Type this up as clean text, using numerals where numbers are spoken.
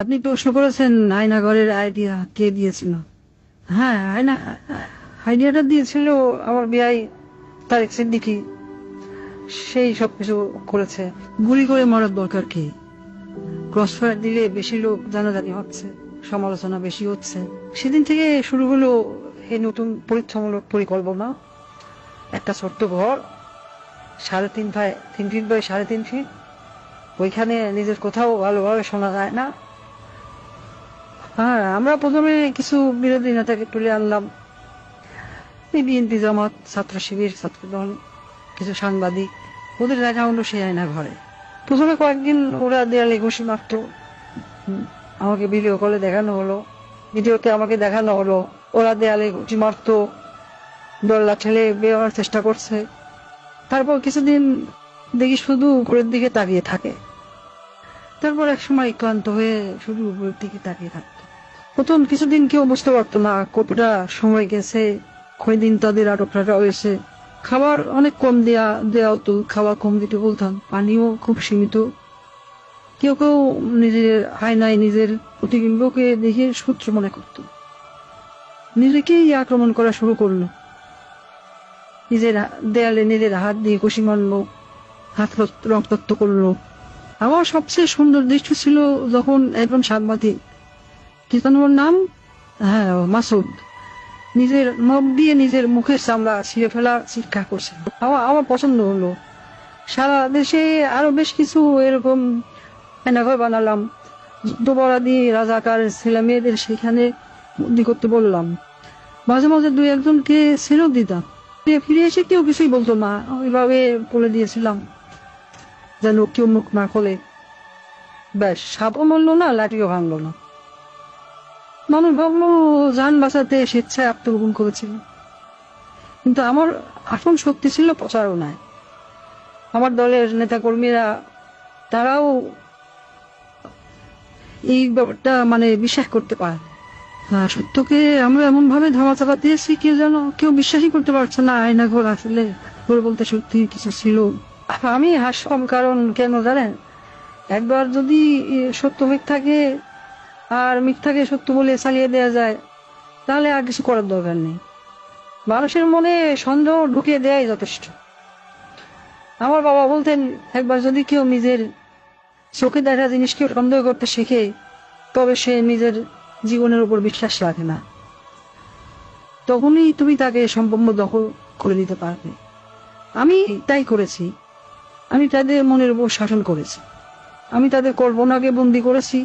আপনি প্রশ্ন করেছেন আয়নাঘরের আইডিয়া কে দিয়েছিল। হ্যাঁ, আইডিয়াটা দিয়েছিল আমার বিয়াই তারেক সিদ্দিকী। সেই সবকিছু করেছে। গুলি করে মারার দরকার কি? ক্রস ফায়ার দিলে বেশি লোক জানাজানি হচ্ছে, সমালোচনা বেশি হচ্ছে। সেদিন থেকে শুরু হলো এই নতুন পরীক্ষামূলক পরিকল্পনা। একটা ছোট্ট ঘর, 3.5 ফিট বাই 3.5 ফিট। ওইখানে নিজের কোথাও ভালোভাবে শোনা যায় না। হ্যাঁ, আমরা প্রথমে কিছু বিরোধী নেতাকে তুলে আনলাম, এই বিএনপি, জামাত, ছাত্র শিবির, ছাত্রদল, কিছু সাংবাদিক। ওদের জায়গা হলো সেই আয়না ঘরে। প্রথমে কয়েকদিন ওরা দেয়ালে ঘুষি মারতো। আমাকে ভিডিও কলে দেখানো হলো, ভিডিওতে আমাকে দেখানো হলো ওরা দেয়ালে ঘুষি মারতো, দরলা ঠেলে বেরোনোর চেষ্টা করছে। তারপর কিছুদিন দেখি শুধু উপরের দিকে তাকিয়ে থাকে। তারপর এক সময় ক্লান্ত হয়ে শুধু উপরের দিকে তাকিয়ে থাকতো। প্রথম কিছুদিন কেউ বুঝতে পারতো না কতটা সময় গেছে, কয়দিন তাদের আটক রাখা হয়েছে। খাবার অনেক কম দেওয়া হতো, খাবার কম দিতে বলতাম, পানিও খুব সীমিত। কেউ কেউ নিজের আয়নায় নিজের প্রতিবিম্বকে দেখে শত্রু মনে করত, নিজেকেই আক্রমণ করা শুরু করলো। নিজের দেয়ালে নিজের হাত দিয়ে ঘুষি মারলো, হাত রক্তাক্ত করলো। আমার সবচেয়ে সুন্দর দৃশ্য ছিল যখন একজন সাংবাদিক, কি যেন ওর নাম, হ্যাঁ মাসুদ, নিজের নখ দিয়ে নিজের মুখের চামড়া ছিঁড়ে ফেলা চিৎকার করছে। আমার পছন্দ হলো। সারা দেশে আরো বেশ কিছু এরকম এনাঘর বানালাম। যুদ্ধপরাধী রাজাকার ছেলে মেয়েদের সেখানে বন্দি করতে বললাম। মাঝে মাঝে 2-1জনকে ছেড়েও দিতাম। ফিরে এসে কেউ কিছুই বলতো না, ওইভাবে বলে দিয়েছিলাম যেন কেউ মুখ না খোলে। ব্যাস, সাপও মরলো না, লাঠিও ভাঙলো না। মানুষ ভাবলো যান বাঁচাতে স্বেচ্ছায় আত্মগোপন করেছিল, কিন্তু আমার আসল শক্তি ছিল প্রচারণায়। আমার দলের নেতা কর্মীরা, তারাও এই ব্যাপারটা বিশ্বাস করতে পারে। সত্যকে আমরা এমন ভাবে ধামা চাপা দিয়েছি, কেউ বিশ্বাসই করতে পারছে না আয়না ঘর আসলে ঘর বলতে সত্যি কিছু ছিল। আমি হাসলাম, কারণ কেন জানেন, একবার যদি সত্য মিথ্যাকে আর মিথ্যাকে সত্য বলে চালিয়ে দেওয়া যায়, তাহলে আর কিছু করার দরকার নেই। মানুষের মনে সন্দেহ ঢুকিয়ে দেওয়াই যথেষ্ট। আমার বাবা বলতেন, একবার যদি কেউ নিজের চোখে দেখা জিনিসকে সন্দেহ করতে শেখে, তবে সে নিজের জীবনের উপর বিশ্বাস রাখে না। তখনই তুমি তাকে সম্পূর্ণ দখল করে দিতে পারবে। আমি তাই করেছি। আমি তাদের মনের উপর শাসন করেছি। আমি তাদের কল্পনাকে বন্দি করেছি।